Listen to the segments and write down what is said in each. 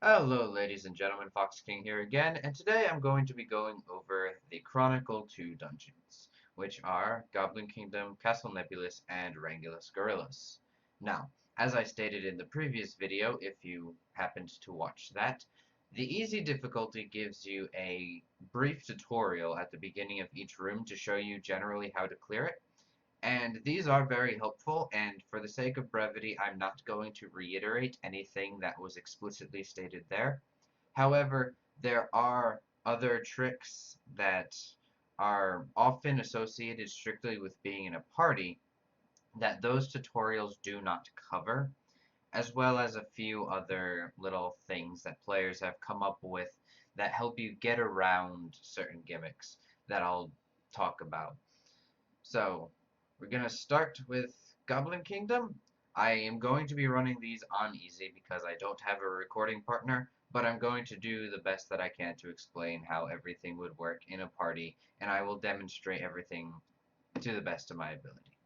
Hello ladies and gentlemen, Fox King here again, and today I'm going to be going over the Chronicle 2 dungeons, which are Goblin Kingdom, Castle Nebulous, and Rangulus Gorillas. Now, as I stated in the previous video, if you happened to watch that, the easy difficulty gives you a brief tutorial at the beginning of each room to show you generally how to clear it. And these are very helpful, and for the sake of brevity, I'm not going to reiterate anything that was explicitly stated there. However, there are other tricks that are often associated strictly with being in a party that those tutorials do not cover, as well as a few other little things that players have come up with that help you get around certain gimmicks that I'll talk about. So, we're going to start with Goblin Kingdom. I am going to be running these on easy because I don't have a recording partner, but I'm going to do the best that I can to explain how everything would work in a party, and I will demonstrate everything to the best of my ability.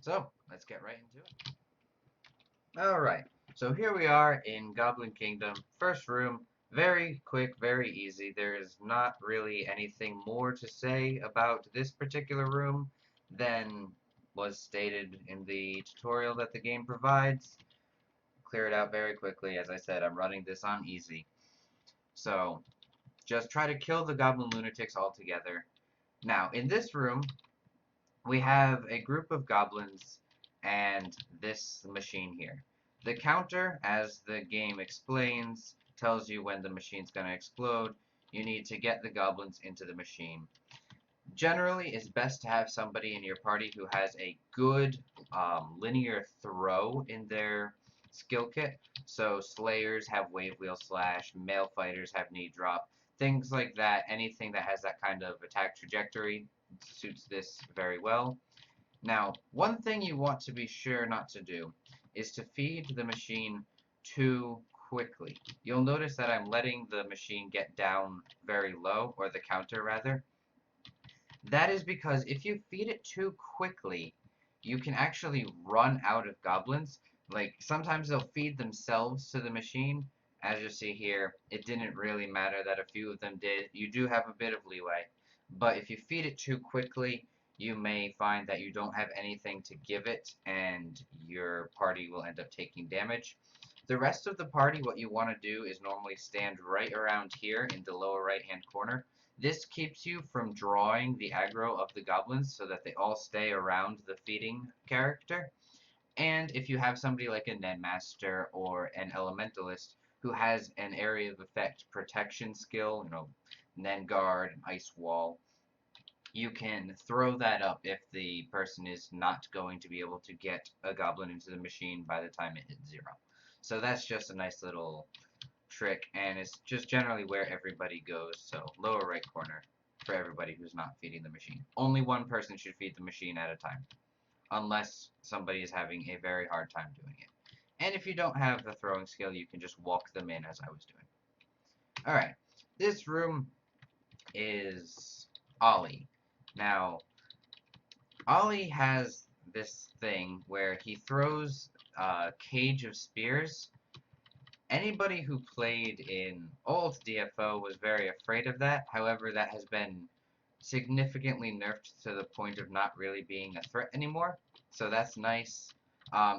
So, let's get right into it. Alright, so here we are in Goblin Kingdom. First room, very quick, very easy. There is not really anything more to say about this particular room than was stated in the tutorial that the game provides. Clear it out very quickly. As I said, I'm running this on easy. So, just try to kill the Goblin Lunatics altogether. Now, in this room, we have a group of goblins and this machine here. The counter, as the game explains, tells you when the machine's going to explode. You need to get the goblins into the machine. Generally, it's best to have somebody in your party who has a good linear throw in their skill kit. So Slayers have Wave Wheel Slash, Male Fighters have Knee Drop, things like that. Anything that has that kind of attack trajectory suits this very well. Now, one thing you want to be sure not to do is to feed the machine too quickly. You'll notice that I'm letting the machine get down very low, or the counter rather. That is because if you feed it too quickly, you can actually run out of goblins. Like, sometimes they'll feed themselves to the machine. As you see here, it didn't really matter that a few of them did. You do have a bit of leeway. But if you feed it too quickly, you may find that you don't have anything to give it, and your party will end up taking damage. The rest of the party, what you want to do is normally stand right around here in the lower right hand corner. This keeps you from drawing the aggro of the goblins so that they all stay around the feeding character. And if you have somebody like a Netmaster or an Elementalist who has an area of effect protection skill, Nen Guard, Ice Wall, you can throw that up if the person is not going to be able to get a goblin into the machine by the time it hits 0. So that's just a nice little trick, and it's just generally where everybody goes. So lower right corner for everybody who's not feeding the machine. Only one person should feed the machine at a time, unless somebody is having a very hard time doing it. And if you don't have the throwing skill, you can just walk them in as I was doing. Alright, this room is Ollie. Now, Ollie has this thing where he throws a cage of spears. Anybody who played in old DFO was very afraid of that. However, that has been significantly nerfed to the point of not really being a threat anymore. So that's nice.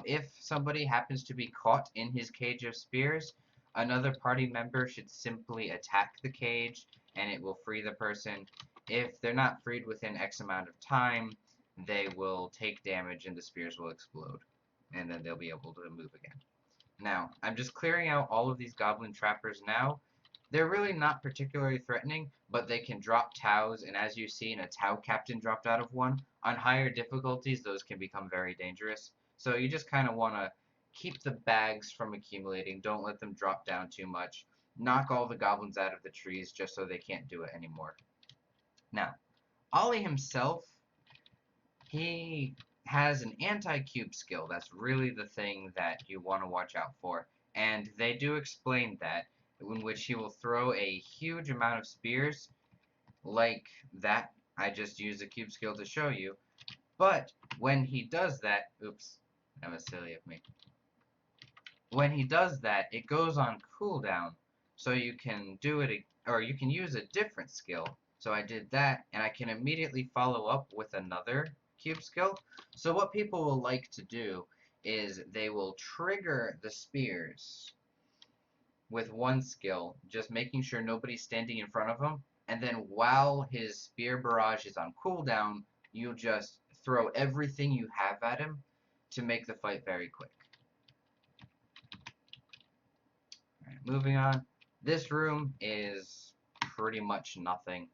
If somebody happens to be caught in his cage of spears, another party member should simply attack the cage and it will free the person. If they're not freed within X amount of time, they will take damage and the spears will explode. And then they'll be able to move again. Now, I'm just clearing out all of these goblin trappers now. They're really not particularly threatening, but they can drop Taus, and as you've seen, a Tau captain dropped out of one. On higher difficulties, those can become very dangerous. So you just kind of want to keep the bags from accumulating. Don't let them drop down too much. Knock all the goblins out of the trees just so they can't do it anymore. Now, Ollie himself, he has an anti-cube skill. That's really the thing that you want to watch out for. And they do explain that, in which he will throw a huge amount of spears, like that. I just used a cube skill to show you. But when he does that, oops, that was silly of me. When he does that, it goes on cooldown. So you can do it, or you can use a different skill. So I did that, and I can immediately follow up with another cube skill. So what people will like to do is they will trigger the spears with one skill, just making sure nobody's standing in front of him, and then while his spear barrage is on cooldown, you just throw everything you have at him to make the fight very quick. Alright, moving on. This room is pretty much nothing.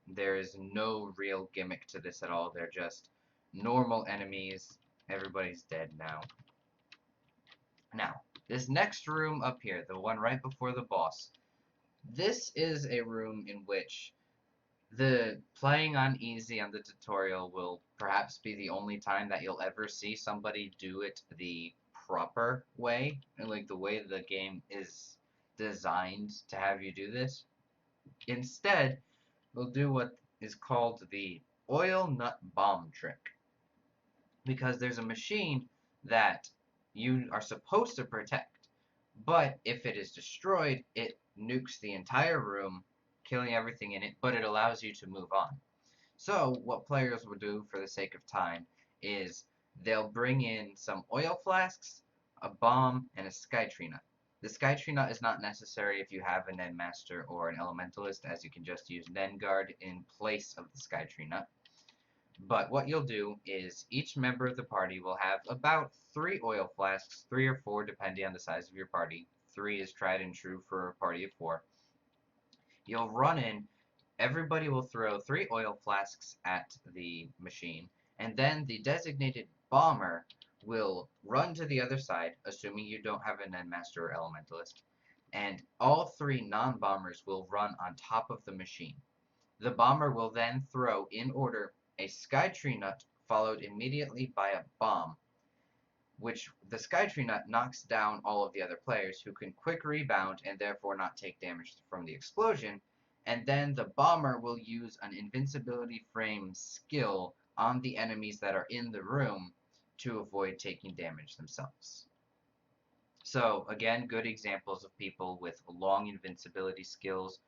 There is no real gimmick to this at all. They're just normal enemies. Everybody's dead now. Now, this next room up here, the one right before the boss, this is a room in which the playing on easy on the tutorial will perhaps be the only time that you'll ever see somebody do it the proper way, and like the way the game is designed to have you do this. Instead, we'll do what is called the oil nut bomb trick, because there's a machine that you are supposed to protect, but if it is destroyed, it nukes the entire room, killing everything in it, but it allows you to move on. So what players will do for the sake of time is they'll bring in some oil flasks, a bomb, and a skytree nut. The skytree nut is not necessary if you have a Nen Master or an Elementalist, as you can just use Nen Guard in place of the skytree nut. But what you'll do is each member of the party will have about 3 oil flasks, 3 or 4 depending on the size of your party. 3 is tried and true for a party of 4. You'll run in, everybody will throw 3 oil flasks at the machine, and then the designated bomber will run to the other side, assuming you don't have a Nen Master or Elementalist, and all 3 non-bombers will run on top of the machine. The bomber will then throw, in order, a skytree nut followed immediately by a bomb, which the skytree nut knocks down all of the other players who can quick rebound and therefore not take damage from the explosion, and then the bomber will use an invincibility frame skill on the enemies that are in the room to avoid taking damage themselves. So again, good examples of people with long invincibility skills.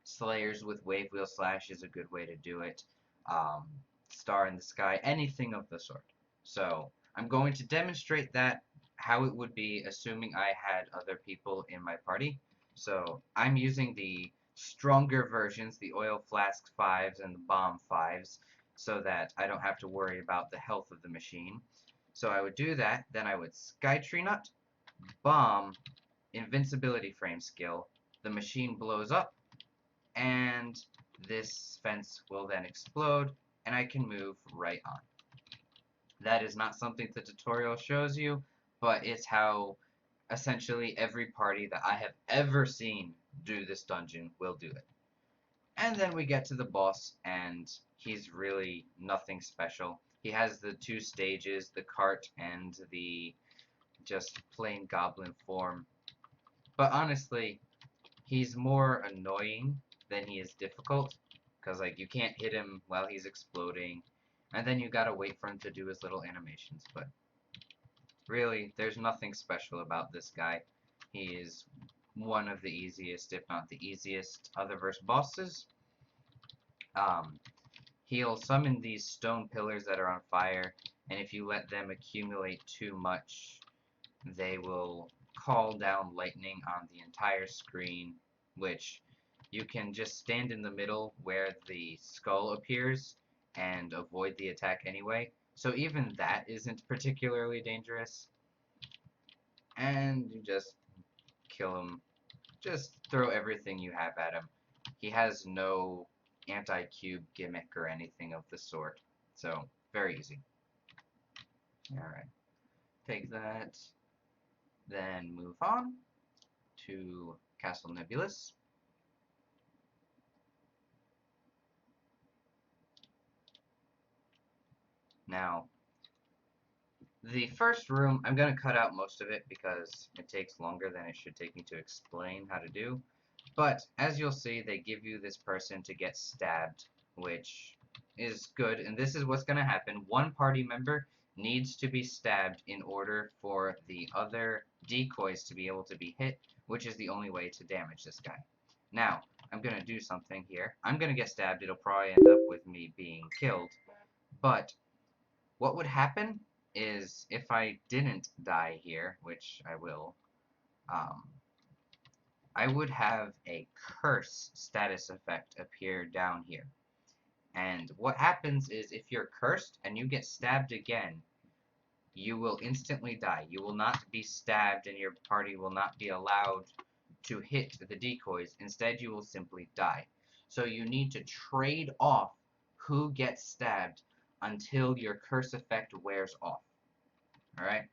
Slayers with wave wheel slash is a good way to do it. Star in the sky, anything of the sort. So I'm going to demonstrate that, how it would be assuming I had other people in my party. So I'm using the stronger versions, the oil flask 5s and the bomb 5s, so that I don't have to worry about the health of the machine. So I would do that, then I would skytree nut, bomb, invincibility frame skill, the machine blows up, and this fence will then explode, and I can move right on. That is not something the tutorial shows you, but it's how essentially every party that I have ever seen do this dungeon will do it. And then we get to the boss, and he's really nothing special. He has the 2 stages, the cart and the just plain goblin form. But honestly, he's more annoying than he is difficult, because like you can't hit him while he's exploding, and then you gotta wait for him to do his little animations. But really, there's nothing special about this guy. He is one of the easiest, if not the easiest, Otherverse bosses. He'll summon these stone pillars that are on fire, and if you let them accumulate too much, they will call down lightning on the entire screen, which you can just stand in the middle where the skull appears and avoid the attack anyway. So even that isn't particularly dangerous. And you just kill him. Just throw everything you have at him. He has no anti-cube gimmick or anything of the sort. So, very easy. Alright. Take that. Then move on to Castle Nebulous. Now, the first room, I'm going to cut out most of it because it takes longer than it should take me to explain how to do. But, as you'll see, they give you this person to get stabbed, which is good, and this is what's going to happen. One party member needs to be stabbed in order for the other decoys to be able to be hit, which is the only way to damage this guy. Now, I'm going to do something here. I'm going to get stabbed. It'll probably end up with me being killed. But what would happen is if I didn't die here, which I will, I would have a curse status effect appear down here. And what happens is if you're cursed and you get stabbed again, you will instantly die. You will not be stabbed and your party will not be allowed to hit the decoys. Instead, you will simply die. So you need to trade off who gets stabbed until your curse effect wears off. Alright?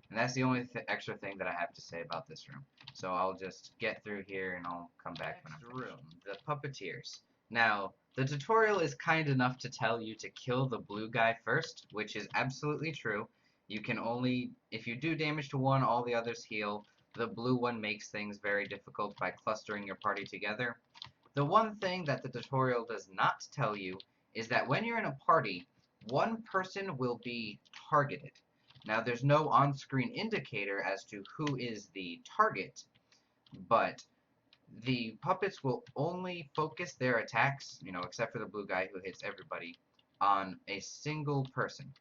And that's the only extra thing that I have to say about this room. So I'll just get through here and I'll come back when I'm finished. Room, the puppeteers. Now, the tutorial is kind enough to tell you to kill the blue guy first, which is absolutely true. You can only, if you do damage to one, all the others heal. The blue one makes things very difficult by clustering your party together. The one thing that the tutorial does not tell you is that when you're in a party, one person will be targeted. Now, there's no on-screen indicator as to who is the target, but the puppets will only focus their attacks, except for the blue guy who hits everybody, on a single person.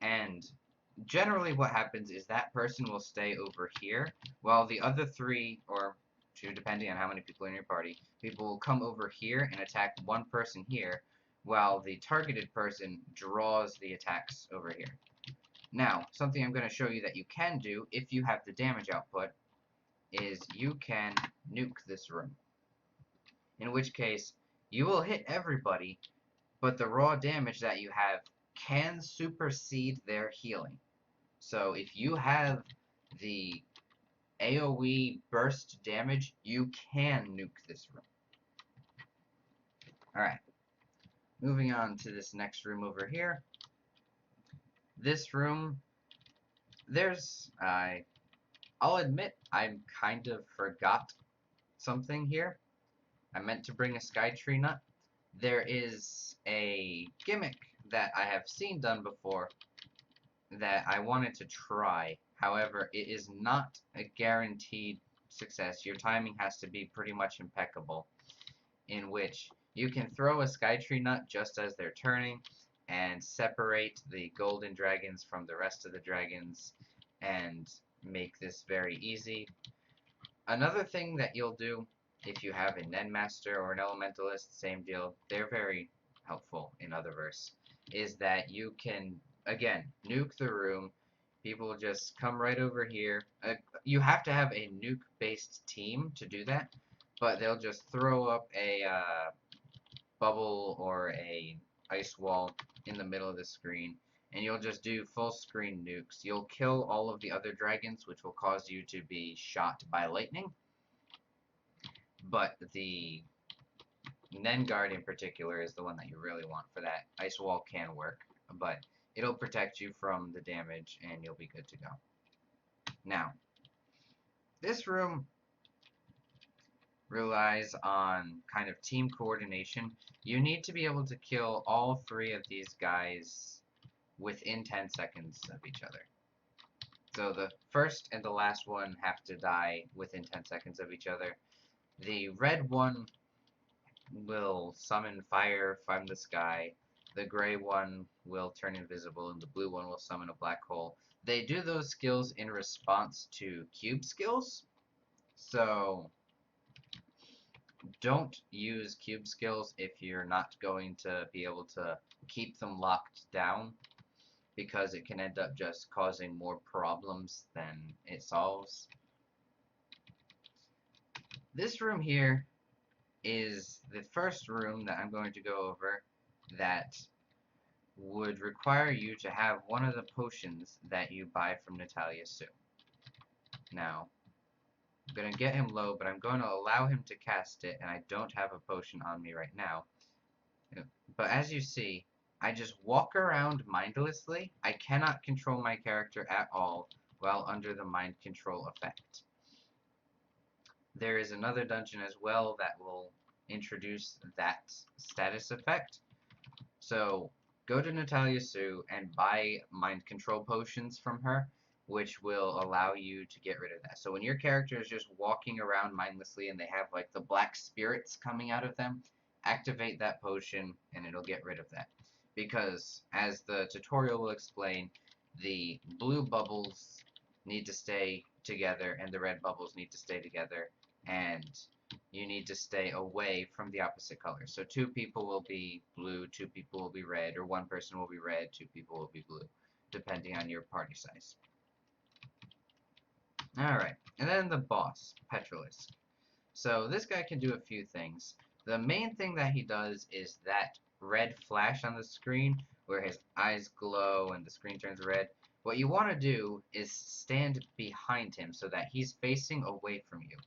And generally what happens is that person will stay over here, while the other three, or two, depending on how many people are in your party, people will come over here and attack one person here, while the targeted person draws the attacks over here. Now, something I'm going to show you that you can do if you have the damage output is you can nuke this room. In which case, you will hit everybody, but the raw damage that you have can supersede their healing. So if you have the AoE burst damage, you can nuke this room. Alright. Moving on to this next room over here. This room, I'll admit I kind of forgot something here. I meant to bring a Skytree nut. There is a gimmick that I have seen done before that I wanted to try. However, it is not a guaranteed success. Your timing has to be pretty much impeccable, in which you can throw a Skytree nut just as they're turning and separate the golden dragons from the rest of the dragons and make this very easy. Another thing that you'll do if you have a Nedmaster or an Elementalist, same deal, they're very helpful in Otherverse, is that you can, again, nuke the room. People just come right over here. You have to have a nuke-based team to do that, but they'll just throw up a bubble or a ice wall in the middle of the screen, and you'll just do full screen nukes. You'll kill all of the other dragons, which will cause you to be shot by lightning, but the Nengard in particular is the one that you really want for that. Ice wall can work, but it'll protect you from the damage and you'll be good to go. Now, this room relies on kind of team coordination. You need to be able to kill all three of these guys within 10 seconds of each other. So the first and the last one have to die within 10 seconds of each other. The red one will summon fire from the sky. The gray one will turn invisible, and the blue one will summon a black hole. They do those skills in response to cube skills, so don't use cube skills if you're not going to be able to keep them locked down, because it can end up just causing more problems than it solves. This room here is the first room that I'm going to go over that would require you to have one of the potions that you buy from Natalia Sue. Now, I'm going to get him low, but I'm going to allow him to cast it, and I don't have a potion on me right now. But as you see, I just walk around mindlessly. I cannot control my character at all while under the mind control effect. There is another dungeon as well that will introduce that status effect. So go to Natalia Sue and buy mind control potions from her, which will allow you to get rid of that. So when your character is just walking around mindlessly and they have like the black spirits coming out of them, activate that potion and it'll get rid of that. Because as the tutorial will explain, the blue bubbles need to stay together and the red bubbles need to stay together, and you need to stay away from the opposite color. So 2 people will be blue, 2 people will be red, or 1 person will be red, 2 people will be blue, depending on your party size. Alright, and then the boss, Petrolisk. So this guy can do a few things. The main thing that he does is that red flash on the screen where his eyes glow and the screen turns red. What you want to do is stand behind him so that he's facing away from you.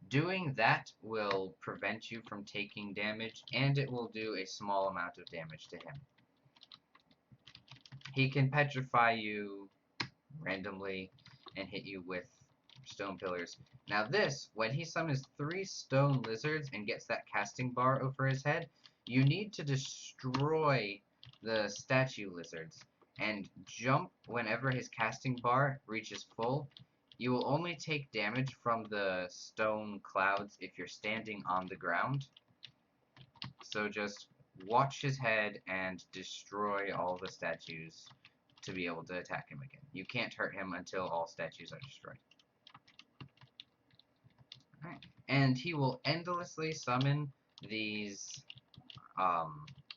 Doing that will prevent you from taking damage, and it will do a small amount of damage to him. He can petrify you randomly and hit you with stone pillars. Now this, when he summons 3 stone lizards and gets that casting bar over his head, you need to destroy the statue lizards and jump whenever his casting bar reaches full. You will only take damage from the stone clouds if you're standing on the ground. So just watch his head and destroy all the statues to be able to attack him again. You can't hurt him until all statues are destroyed. Alright. And he will endlessly summon these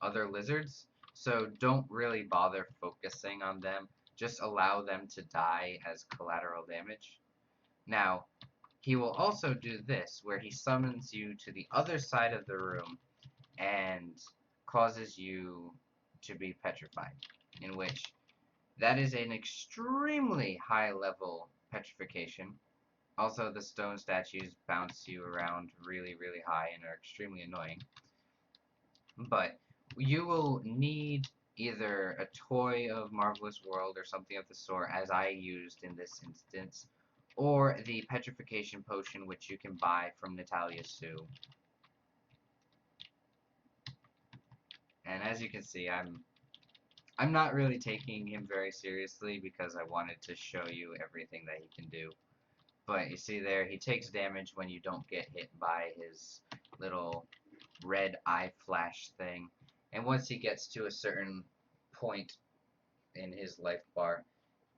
other lizards, so don't really bother focusing on them. Just allow them to die as collateral damage. Now, he will also do this, where he summons you to the other side of the room and causes you to be petrified, in which that is an extremely high level petrification. Also, the stone statues bounce you around really, really high and are extremely annoying. But you will need either a toy of Marvelous World or something of the sort, as I used in this instance, or the petrification potion, which you can buy from Natalia Sue. And as you can see, I'm not really taking him very seriously because I wanted to show you everything that he can do. But you see there, he takes damage when you don't get hit by his little red eye flash thing. And once he gets to a certain point in his life bar,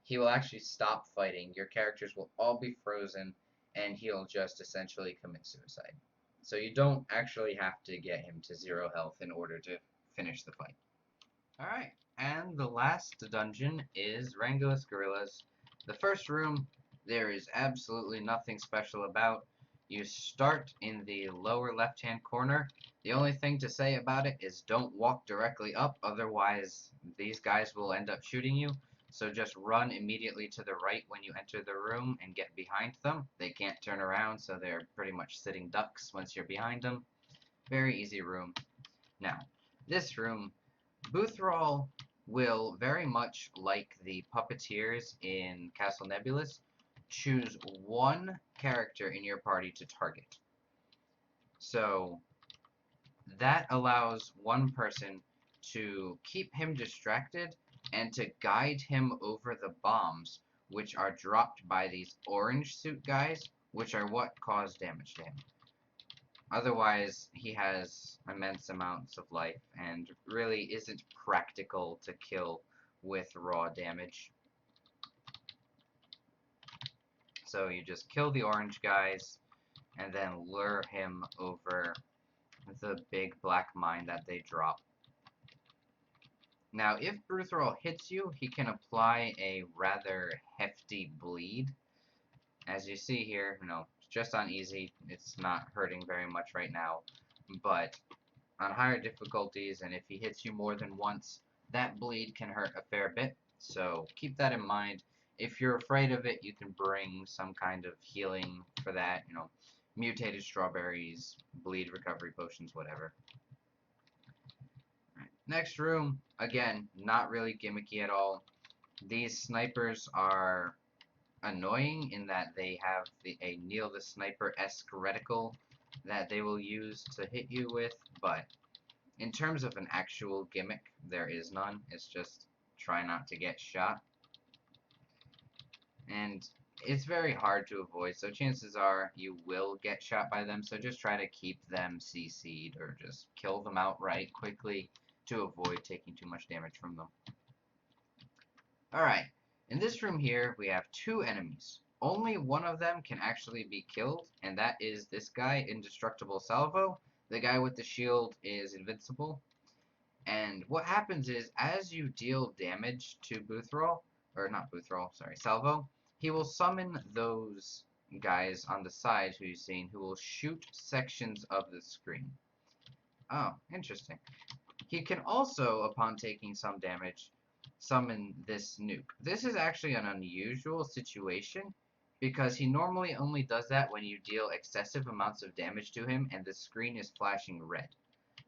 he will actually stop fighting. Your characters will all be frozen, and he'll just essentially commit suicide. So you don't actually have to get him to 0 health in order to finish the fight. Alright, and the last dungeon is Rangelous Gorillas. The first room, there is absolutely nothing special about. You start in the lower left-hand corner. The only thing to say about it is don't walk directly up, otherwise these guys will end up shooting you. So just run immediately to the right when you enter the room and get behind them. They can't turn around, so they're pretty much sitting ducks once you're behind them. Very easy room. Now, this room, Boothrall will, very much like the puppeteers in Castle Nebulous, choose 1 character in your party to target. So that allows 1 person to keep him distracted and to guide him over the bombs, which are dropped by these orange suit guys, which are what cause damage to him. Otherwise, he has immense amounts of life and really isn't practical to kill with raw damage. So you just kill the orange guys and then lure him over the big black mine that they drop. Now, if Bruthrol hits you, he can apply a rather hefty bleed. As you see here, just on easy, it's not hurting very much right now, but on higher difficulties, and if he hits you more than once, that bleed can hurt a fair bit, so keep that in mind. If you're afraid of it, you can bring some kind of healing for that, mutated strawberries, bleed recovery potions, whatever. Right. Next room, again, not really gimmicky at all. These snipers are annoying in that they have a Neil the Sniper-esque reticle that they will use to hit you with, but in terms of an actual gimmick, there is none. It's just try not to get shot. and it's very hard to avoid, so chances are you will get shot by them, so just try to keep them CC'd or just kill them outright quickly to avoid taking too much damage from them. Alright, in this room here we have two enemies. Only one of them can actually be killed, and that is this guy, Indestructible Salvo. The guy with the shield is invincible. And what happens is, as you deal damage to Salvo, he will summon those guys on the side who you've seen who will shoot sections of the screen. Oh, interesting. He can also, upon taking some damage, summon this nuke. This is actually an unusual situation because he normally only does that when you deal excessive amounts of damage to him and the screen is flashing red.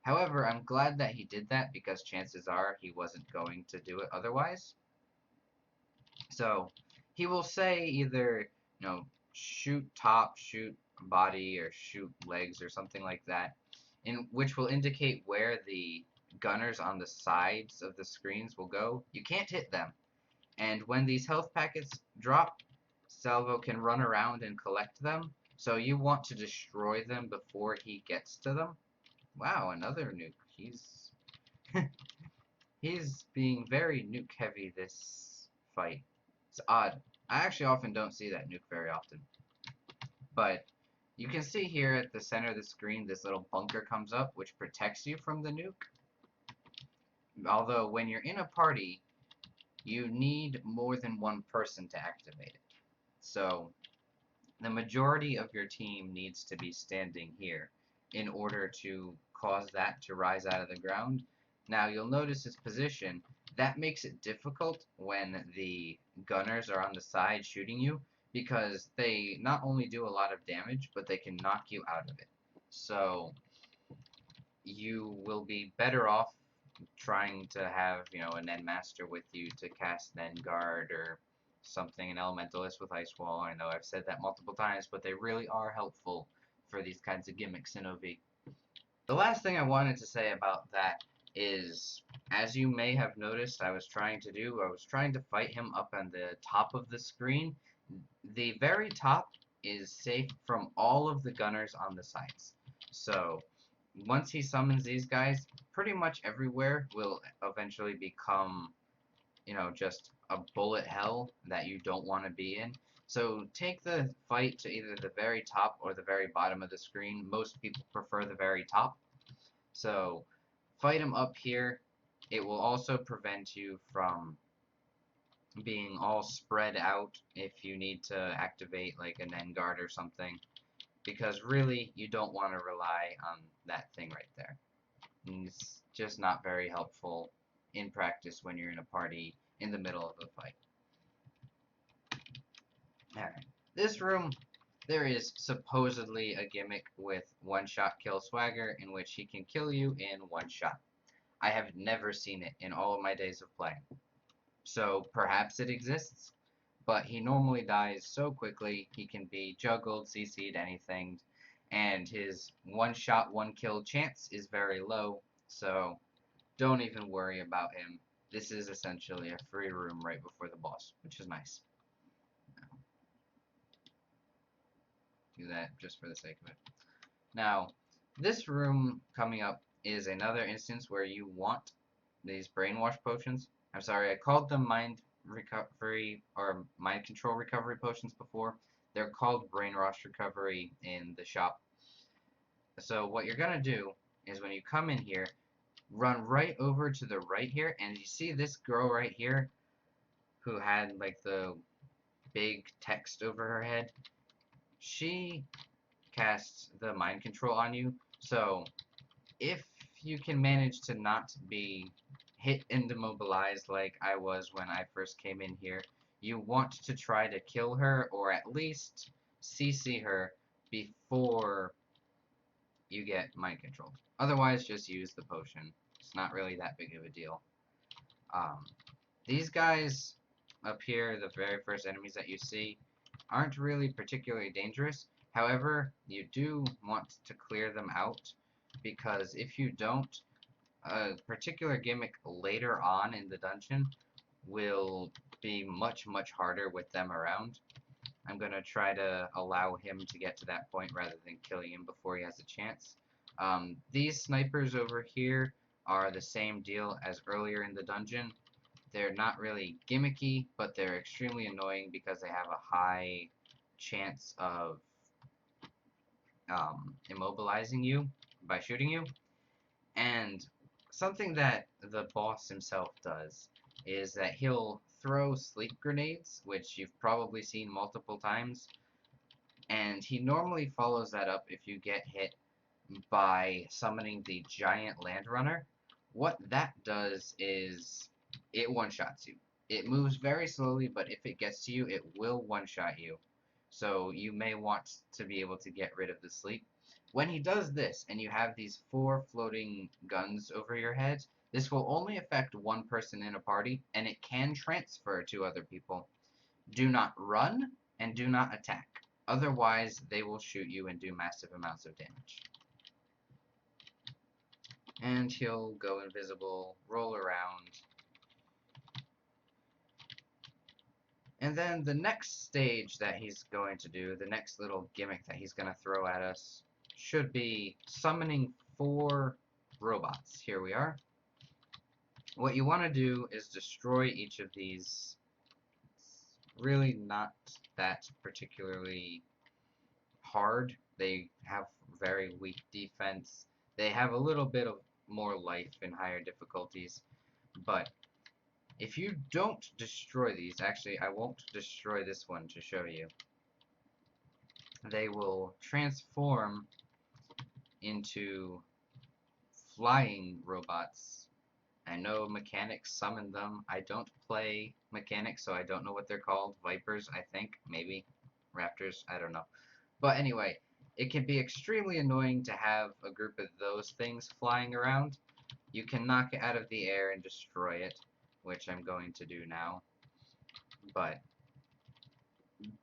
However, I'm glad that he did that because chances are he wasn't going to do it otherwise. So he will say either, shoot top, shoot body, or shoot legs or something like that, which will indicate where the gunners on the sides of the screens will go. You can't hit them. And when these health packets drop, Salvo can run around and collect them. So you want to destroy them before he gets to them. Wow, another nuke. He's being very nuke heavy this fight. It's odd. I actually often don't see that nuke very often. But you can see here at the center of the screen this little bunker comes up which protects you from the nuke. Although when you're in a party, you need more than one person to activate it. So the majority of your team needs to be standing here in order to cause that to rise out of the ground. Now you'll notice its position. That makes it difficult when the gunners are on the side shooting you because they not only do a lot of damage, but they can knock you out of it. So you will be better off trying to have, a Nen Master with you to cast Nen Guard or something, an Elementalist with Ice Wall. I know I've said that multiple times, but they really are helpful for these kinds of gimmicks in OV. The last thing I wanted to say about that is, as you may have noticed I was trying to fight him up on the top of the screen. The very top is safe from all of the gunners on the sides. So once he summons these guys, pretty much everywhere will eventually become, just a bullet hell that you don't want to be in. So take the fight to either the very top or the very bottom of the screen. Most people prefer the very top. So fight him up here. It will also prevent you from being all spread out if you need to activate like a Nen Guard or something. Because really, you don't want to rely on that thing right there. And it's just not very helpful in practice when you're in a party in the middle of a fight. Alright, this room, there is supposedly a gimmick with one-shot kill swagger in which he can kill you in one shot. I have never seen it in all of my days of playing. So perhaps it exists, but he normally dies so quickly he can be juggled, CC'd, anything, and his one-shot, one-kill chance is very low, so don't even worry about him. This is essentially a free room right before the boss, which is nice. Do that just for the sake of it. Now, this room coming up is another instance where you want these brainwash potions. I'm sorry, I called them mind recovery or mind control recovery potions before. They're called brainwash recovery in the shop. So what you're gonna do is when you come in here, run right over to the right here, and you see this girl right here who had like the big text over her head. She casts the mind control on you. So if you can manage to not be hit and demobilized like I was when I first came in here, you want to try to kill her or at least CC her before you get mind controlled. Otherwise, just use the potion. It's not really that big of a deal. These guys up here, the very first enemies that you see, aren't really particularly dangerous. However, you do want to clear them out, because if you don't, a particular gimmick later on in the dungeon will be much, much harder with them around. I'm going to try to allow him to get to that point rather than killing him before he has a chance. These snipers over here are the same deal as earlier in the dungeon. They're not really gimmicky, but they're extremely annoying because they have a high chance of immobilizing you by shooting you. And something that the boss himself does is that he'll throw sleep grenades, which you've probably seen multiple times, and he normally follows that up if you get hit by summoning the giant landrunner. What that does is it one-shots you. It moves very slowly, but if it gets to you, it will one-shot you. So you may want to be able to get rid of the sleep. When he does this, and you have these 4 floating guns over your head, this will only affect one person in a party, and it can transfer to other people. Do not run, and do not attack. Otherwise, they will shoot you and do massive amounts of damage. And he'll go invisible, roll around. And then the next stage that he's going to do, the next little gimmick that he's going to throw at us, should be summoning 4 robots. Here we are. What you want to do is destroy each of these. It's really not that particularly hard. They have very weak defense. They have a little bit of more life in higher difficulties, but if you don't destroy these, actually I won't destroy this one to show you, they will transform into flying robots. I know mechanics summon them. I don't play mechanics, so I don't know what they're called. Vipers, I think, maybe. Raptors, I don't know. But anyway, it can be extremely annoying to have a group of those things flying around. You can knock it out of the air and destroy it, which I'm going to do now. But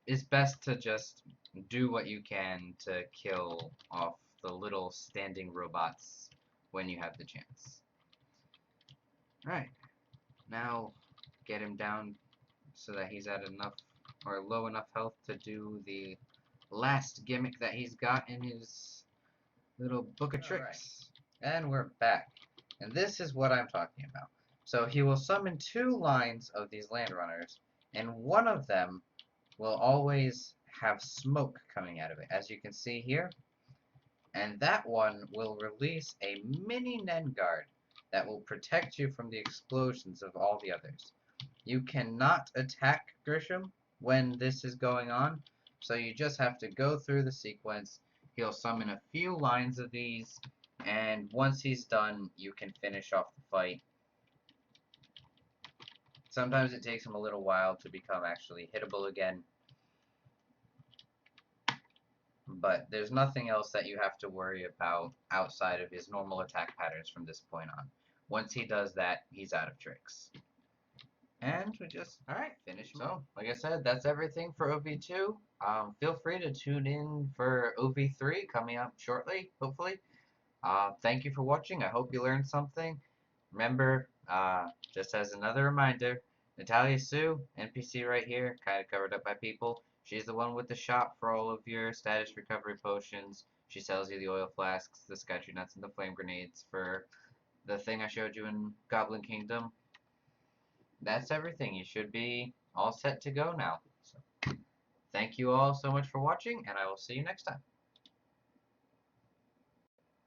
it's best to just do what you can to kill off the little standing robots when you have the chance. Alright, now get him down so that he's at enough or low enough health to do the last gimmick that he's got in his little book of tricks. Right. And we're back. And this is what I'm talking about. So he will summon 2 lines of these landrunners, and one of them will always have smoke coming out of it, as you can see here. And that one will release a mini Nen guard that will protect you from the explosions of all the others. You cannot attack Grisham when this is going on, so you just have to go through the sequence. He'll summon a few lines of these, and once he's done, you can finish off the fight. Sometimes it takes him a little while to become actually hittable again, but there's nothing else that you have to worry about outside of his normal attack patterns from this point on. Once he does that, he's out of tricks. And we just, alright, finish him. So, like I said, that's everything for OV2. Feel free to tune in for OV3 coming up shortly, hopefully. Thank you for watching. I hope you learned something. Remember, just as another reminder, Natalia Sue, NPC right here, kind of covered up by people. She's the one with the shop for all of your status recovery potions. She sells you the oil flasks, the Skytree nuts, and the flame grenades for the thing I showed you in Goblin Kingdom. That's everything. You should be all set to go now. So, thank you all so much for watching, and I will see you next time.